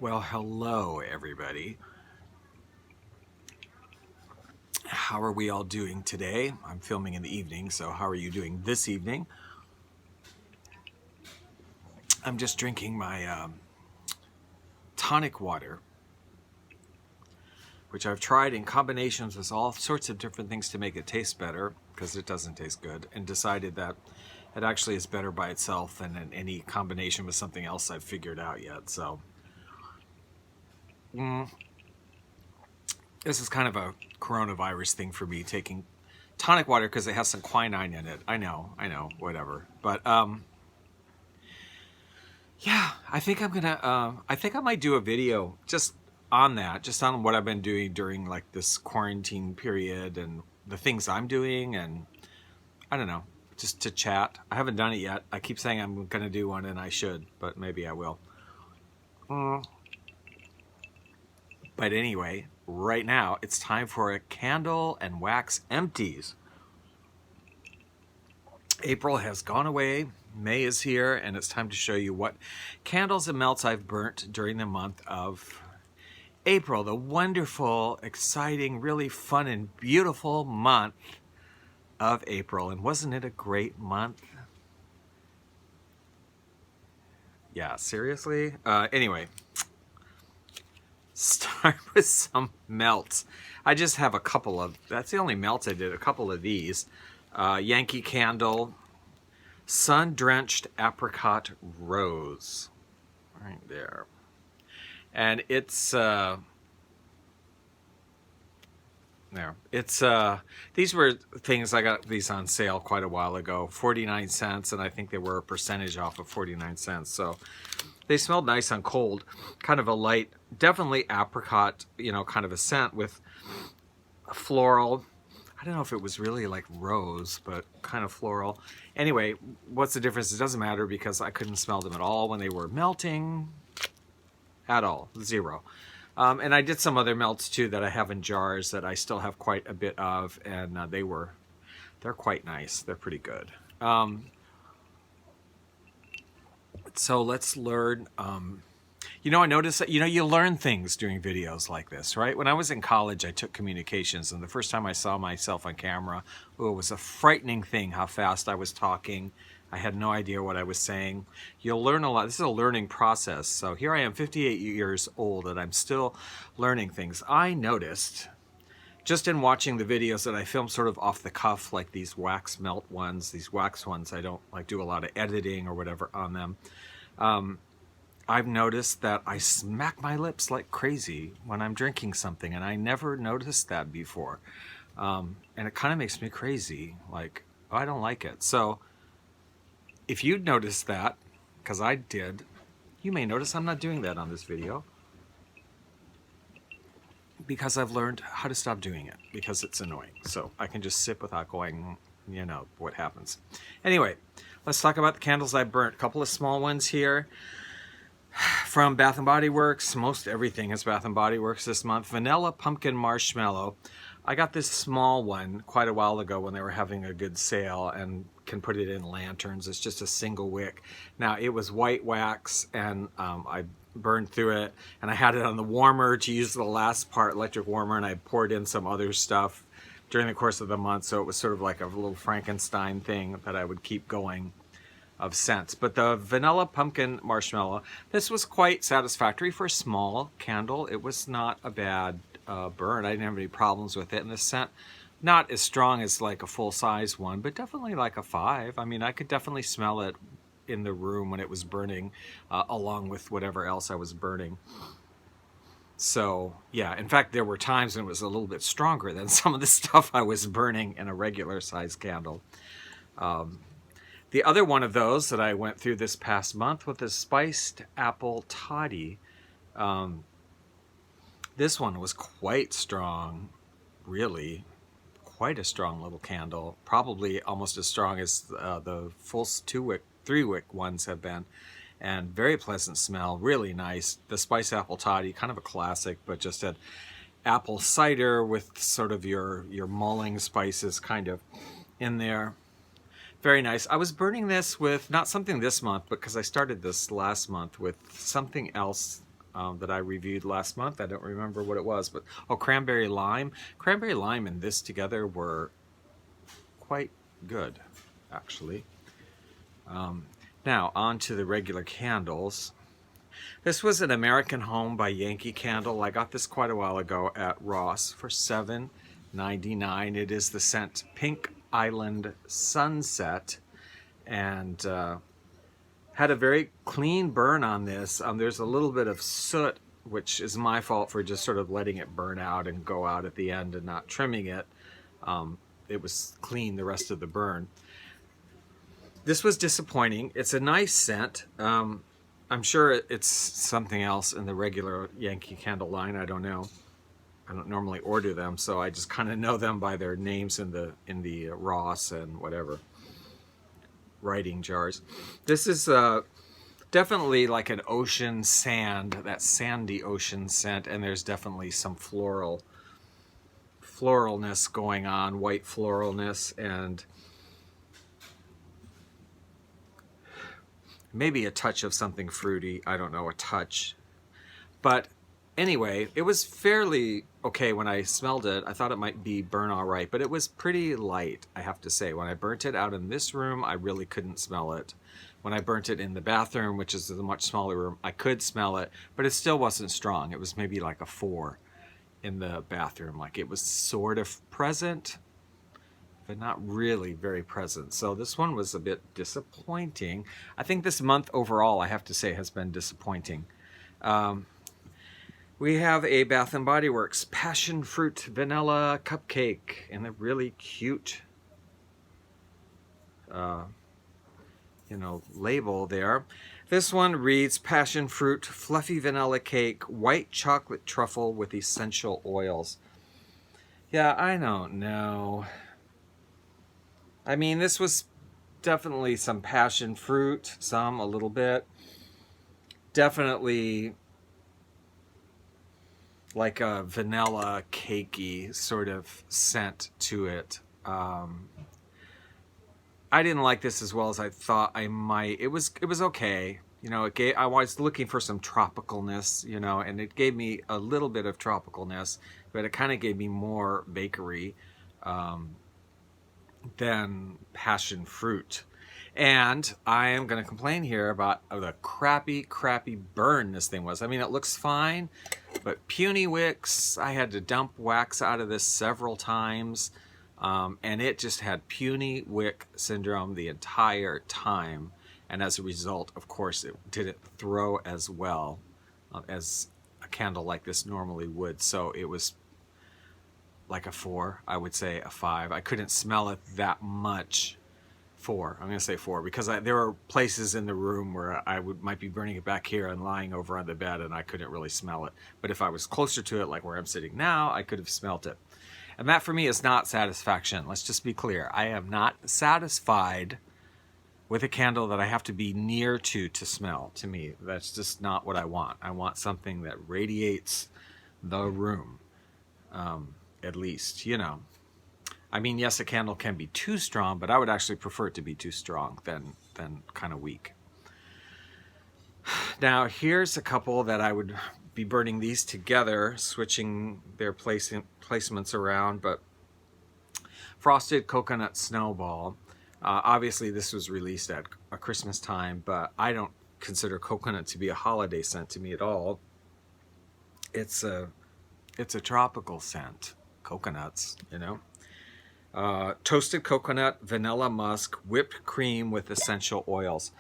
Well, hello everybody. How are we all doing today? I'm filming in the evening, so how are you doing this evening? I'm just drinking my tonic water, which I've tried in combinations with all sorts of different things to make it taste better, because it doesn't taste good, and decided that it actually is better by itself than in any combination with something else I've figured out yet. So this is kind of a coronavirus thing for me, taking tonic water because it has some quinine in it. I know, whatever. But yeah, I think I'm gonna. I think I might do a video just on that, just on what I've been doing during like this quarantine period and the things I'm doing, and I don't know, just to chat. I haven't done it yet. I keep saying I'm gonna do one, and I should, but maybe I will. But anyway, right now it's time for a candle and wax empties. April has gone away, May is here, and it's time to show you what candles and melts I've burnt during the month of April, the wonderful, exciting, really fun and beautiful month of April. And wasn't it a great month? Yeah, seriously? Anyway, start with some melts. I just have a couple of, that's the only melts I did, a couple of these. Yankee Candle, Sun-Drenched Apricot Rose, right there. And it's, there. It's, these were things, I got these on sale quite a while ago, 49 cents, and I think they were a percentage off of 49 cents. So they smelled nice on cold, kind of a light, definitely apricot, you know, kind of a scent with floral. I don't know if it was really like rose, but kind of floral. Anyway, what's the difference? It doesn't matter because I couldn't smell them at all when they were melting. At all. Zero. And I did some other melts too that I have in jars that I still have quite a bit of, and they're quite nice. They're pretty good. So let's learn. You know, I noticed that, you know, you learn things doing videos like this, right? When I was in college, I took communications, and the first time I saw myself on camera, it was a frightening thing how fast I was talking. I had no idea what I was saying. You'll learn a lot. This is a learning process. So here I am, 58 years old, and I'm still learning things. I noticed, just in watching the videos that I film sort of off the cuff, like these wax melt ones, these wax ones, I don't like do a lot of editing or whatever on them. I've noticed that I smack my lips like crazy when I'm drinking something, and I never noticed that before. And it kind of makes me crazy. Like, oh, I don't like it. So if you noticed that, because I did, you may notice I'm not doing that on this video, because I've learned how to stop doing it, because it's annoying. So I can just sip without going, you know, what happens. Anyway, let's talk about the candles I burnt. A couple of small ones here from Bath & Body Works. Most everything is Bath & Body Works this month. Vanilla Pumpkin Marshmallow. I got this small one quite a while ago when they were having a good sale, and can put it in lanterns. It's just a single wick. Now, it was white wax, and I burned through it, and I had it on the warmer to use the last part, electric warmer, and I poured in some other stuff during the course of the month, so it was sort of like a little Frankenstein thing that I would keep going of scents. But the Vanilla Pumpkin Marshmallow, this was quite satisfactory for a small candle. It was not a bad burn. I didn't have any problems with it, and the scent, not as strong as like a full-size one, but definitely like a 5. I mean, I could definitely smell it in the room when it was burning, along with whatever else I was burning. So yeah, in fact, there were times when it was a little bit stronger than some of the stuff I was burning in a regular size candle. The other one of those that I went through this past month was the Spiced Apple Toddy. This one was quite strong, really. Quite a strong little candle. Probably almost as strong as the full 2-wick, 3-wick ones have been. And very pleasant smell, really nice. The Spiced Apple Toddy, kind of a classic, but just had apple cider with sort of your mulling spices kind of in there. Very nice. I was burning this with, not something this month, because I started this last month with something else that I reviewed last month. I don't remember what it was, but oh, cranberry lime. Cranberry lime and this together were quite good, actually. Now on to the regular candles. This was an American Home by Yankee Candle. I got this quite a while ago at Ross for $7.99. It is the scent Pink Island Sunset, and had a very clean burn on this. There's a little bit of soot, which is my fault for just sort of letting it burn out and go out at the end and not trimming it. It was clean the rest of the burn. This was disappointing. It's a nice scent. I'm sure it's something else in the regular Yankee Candle line. I don't know. I don't normally order them, so I just kind of know them by their names in the Ross and whatever writing jars. This is definitely like an ocean sand, that sandy ocean scent, and there's definitely some floralness going on, white floralness, and maybe a touch of something fruity. I don't know, a touch. But anyway, it was fairly okay when I smelled it. I thought it might be burn all right, but it was pretty light, I have to say. When I burnt it out in this room, I really couldn't smell it. When I burnt it in the bathroom, which is a much smaller room, I could smell it, but it still wasn't strong. It was maybe like a 4 in the bathroom. Like it was sort of present, but not really very present. So this one was a bit disappointing. I think this month overall, I have to say, has been disappointing. We have a Bath & Body Works Passion Fruit Vanilla Cupcake in a really cute, label there. This one reads Passion Fruit Fluffy Vanilla Cake, White Chocolate Truffle with Essential Oils. Yeah, I don't know. I mean, this was definitely some passion fruit, a little bit. Definitely like a vanilla cakey sort of scent to it. I didn't like this as well as I thought I might. It was okay. I was looking for some tropicalness, and it gave me a little bit of tropicalness, but it kind of gave me more bakery than passion fruit. And I am going to complain here about the crappy burn this thing was. I mean, it looks fine, but puny wicks. I had to dump wax out of this several times, and it just had puny wick syndrome the entire time. And as a result, of course, it didn't throw as well as a candle like this normally would. So it was like a 4, I would say a 5. I couldn't smell it that much. 4. I'm going to say 4 because there were places in the room where I might be burning it back here and lying over on the bed and I couldn't really smell it. But if I was closer to it, like where I'm sitting now, I could have smelt it. And that for me is not satisfaction. Let's just be clear. I am not satisfied with a candle that I have to be near to smell. To me, that's just not what I want. I want something that radiates the room. At least, I mean, yes, a candle can be too strong, but I would actually prefer it to be too strong than kind of weak. Now, here's a couple that I would be burning these together, switching their placements around, but Frosted Coconut Snowball. Obviously, this was released at a Christmas time, but I don't consider coconut to be a holiday scent to me at all. It's a tropical scent. Coconuts, toasted coconut, vanilla musk, whipped cream with essential oils.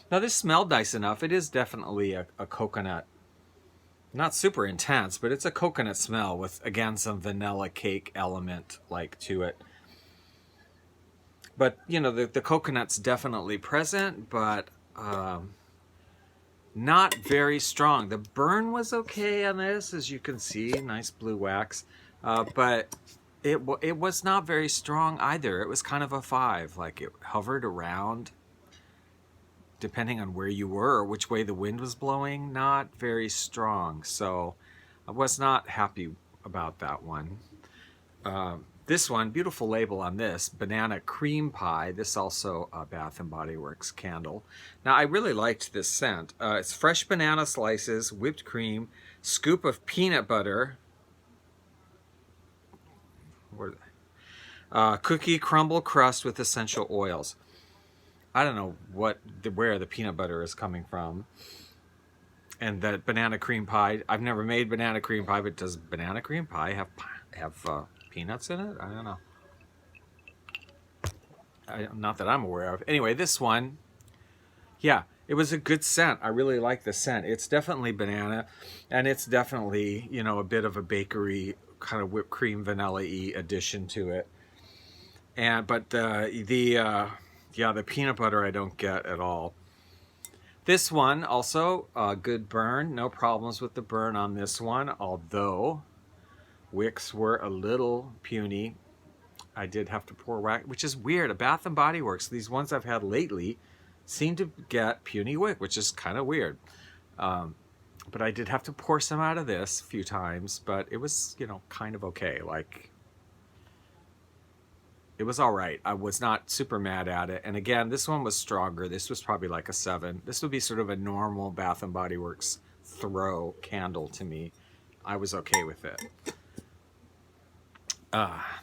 Now this smelled nice enough. It is definitely a coconut, not super intense, but it's a coconut smell with, again, some vanilla cake element like to it. But the coconut's definitely present, but not very strong. The burn was okay on this, as you can see, nice blue wax. But it was not very strong either. It was kind of a 5. Like it hovered around, depending on where you were or which way the wind was blowing, not very strong. So I was not happy about that one. This one, beautiful label on this, banana cream pie. This also a Bath and Body Works candle. Now I really liked this scent. It's fresh banana slices, whipped cream, scoop of peanut butter, cookie crumble crust with essential oils. I don't know where the peanut butter is coming from. And that banana cream pie, I've never made banana cream pie, but does banana cream pie have peanuts in it? I don't know. Not that I'm aware of. Anyway, this one, yeah, it was a good scent. I really like the scent. It's definitely banana, and it's definitely, you know, a bit of a bakery kind of whipped cream vanilla-y addition to it. But the peanut butter I don't get at all. This one also a good burn. No problems with the burn on this one, although wicks were a little puny. I did have to pour wax, which is weird. A Bath and Body Works, these ones I've had lately seem to get puny wick, which is kind of weird. But I did have to pour some out of this a few times, but it was, you know, kind of okay. Like, it was all right. I was not super mad at it. And again, this one was stronger. This was probably like a 7. This would be sort of a normal Bath and Body Works throw candle to me. I was okay with it.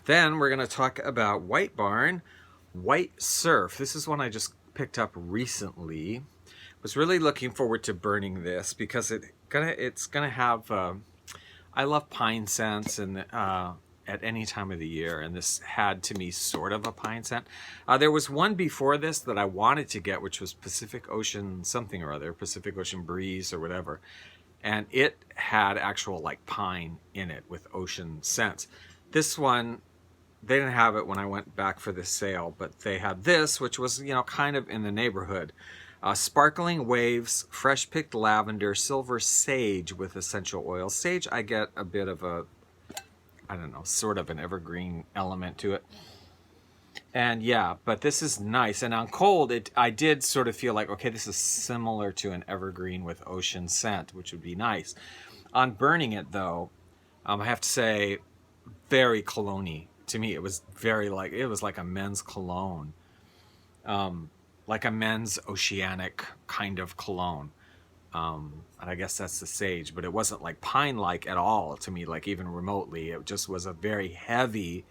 Then we're going to talk about White Barn White Surf. This is one I just picked up recently. Was really looking forward to burning this because it's gonna have. I love pine scents and at any time of the year, and this had to me sort of a pine scent. There was one before this that I wanted to get, which was Pacific Ocean something or other, Pacific Ocean Breeze or whatever, and it had actual like pine in it with ocean scents. This one, they didn't have it when I went back for the sale, but they had this, which was, you know, kind of in the neighborhood. Sparkling waves, fresh picked lavender, silver sage with essential oil. Sage, I get a bit of a, I don't know, sort of an evergreen element to it. And yeah, but this is nice. And on cold, I did sort of feel like, okay, this is similar to an evergreen with ocean scent, which would be nice. On burning it, though, I have to say, very cologne-y. To me, it was very like, it was like a men's cologne. Like a men's oceanic kind of cologne. And I guess that's the sage, but it wasn't like pine-like at all to me, like even remotely. It just was a very heavy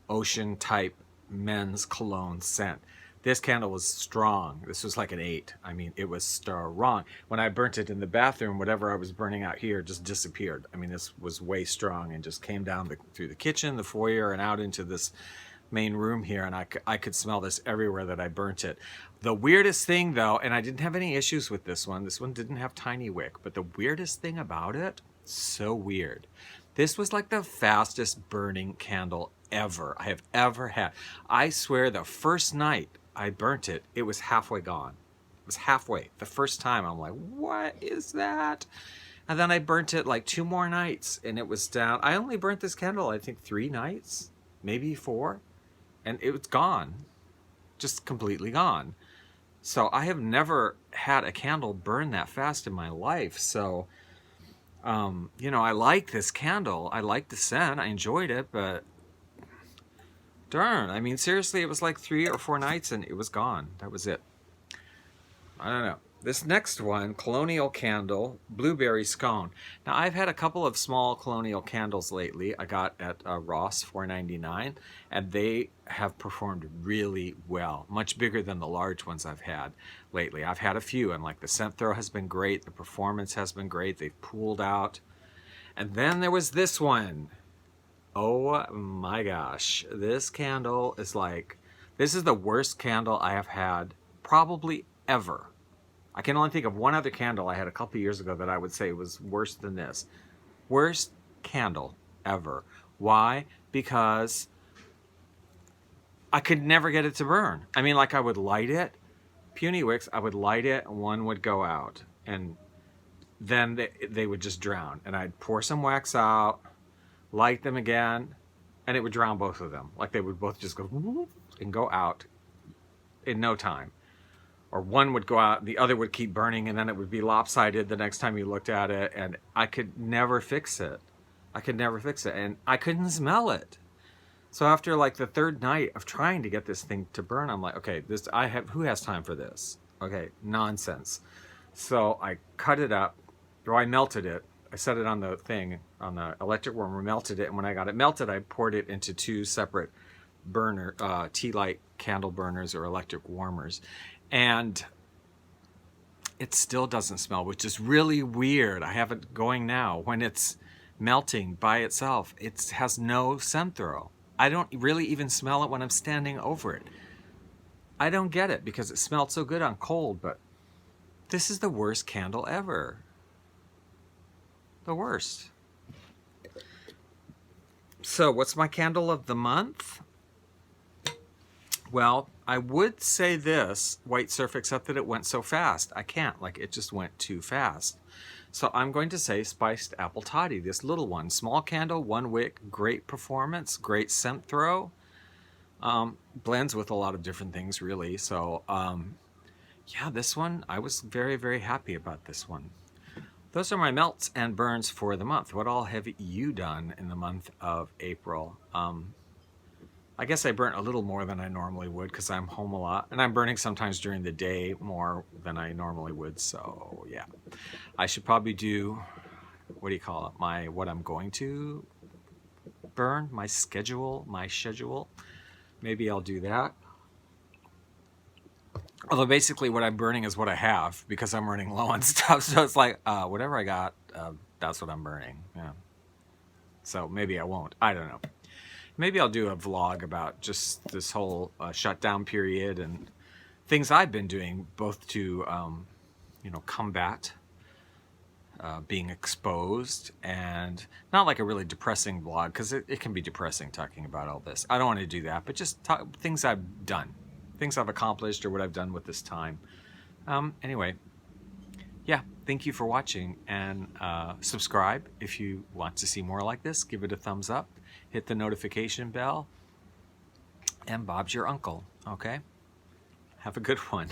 ocean-type men's cologne scent. This candle was strong. This was like an 8. I mean, it was strong. When I burnt it in the bathroom, whatever I was burning out here just disappeared. I mean, this was way strong and just came down through the kitchen, the foyer, and out into this main room here, and I could smell this everywhere that I burnt it. The weirdest thing, though, and I didn't have any issues with this one didn't have tiny wick, but the weirdest thing about it, so weird. This was like the fastest burning candle ever I have ever had. I swear the first night I burnt it, it was halfway gone. It was halfway. The first time I'm like, what is that? And then I burnt it like 2 more nights and it was down. I only burnt this candle, I think 3 nights, maybe 4. And it was gone, just completely gone. So I have never had a candle burn that fast in my life. So, you know, I like this candle. I like the scent. I enjoyed it, but darn, I mean, seriously, it was like 3 or 4 nights and it was gone. That was it. I don't know. This next one, Colonial Candle, Blueberry Scone. Now, I've had a couple of small colonial candles lately. I got at Ross, $4.99, and they have performed really well. Much bigger than the large ones I've had lately. I've had a few, and like the scent throw has been great. The performance has been great. They've pooled out. And then there was this one. Oh my gosh. This candle is like, this is the worst candle I have had probably ever. I can only think of one other candle I had a couple years ago that I would say was worse than this. Worst candle ever. Why? Because I could never get it to burn. I mean, like I would light it, puny wicks, I would light it, and one would go out. And then they would just drown. And I'd pour some wax out, light them again, and it would drown both of them. Like they would both just go and go out in no time. Or one would go out, the other would keep burning, and then it would be lopsided the next time you looked at it, and I could never fix it. I could never fix it, and I couldn't smell it. So after like the third night of trying to get this thing to burn, I'm like, okay, who has time for this? Okay, nonsense. So I cut it up, or I melted it. I set it on the thing, on the electric warmer, melted it, and when I got it melted, I poured it into two separate tea light candle burners or electric warmers. And it still doesn't smell, which is really weird. I have it going now. When it's melting by itself, it has no scent throw. I don't really even smell it when I'm standing over it. I don't get it because it smelled so good on cold, but this is the worst candle ever. The worst. So what's my candle of the month? Well, I would say this, White Surf, except that it went so fast. I can't, like it just went too fast. So I'm going to say Spiced Apple Toddy, this little one. Small candle, 1 wick, great performance, great scent throw. Blends with a lot of different things, really. So, yeah, this one, I was very, very happy about this one. Those are my melts and burns for the month. What all have you done in the month of April? I guess I burnt a little more than I normally would because I'm home a lot. And I'm burning sometimes during the day more than I normally would. So, yeah. I should probably do, what do you call it? What I'm going to burn, my schedule. Maybe I'll do that. Although basically what I'm burning is what I have because I'm running low on stuff. So it's like, whatever I got, that's what I'm burning. Yeah. So maybe I won't. I don't know. Maybe I'll do a vlog about just this whole shutdown period and things I've been doing, both to, combat being exposed, and not like a really depressing vlog because it can be depressing talking about all this. I don't want to do that, but just things I've done. Things I've accomplished or what I've done with this time. Anyway, yeah, thank you for watching, and subscribe if you want to see more like this. Give it a thumbs up, hit the notification bell, and Bob's your uncle, okay? Have a good one.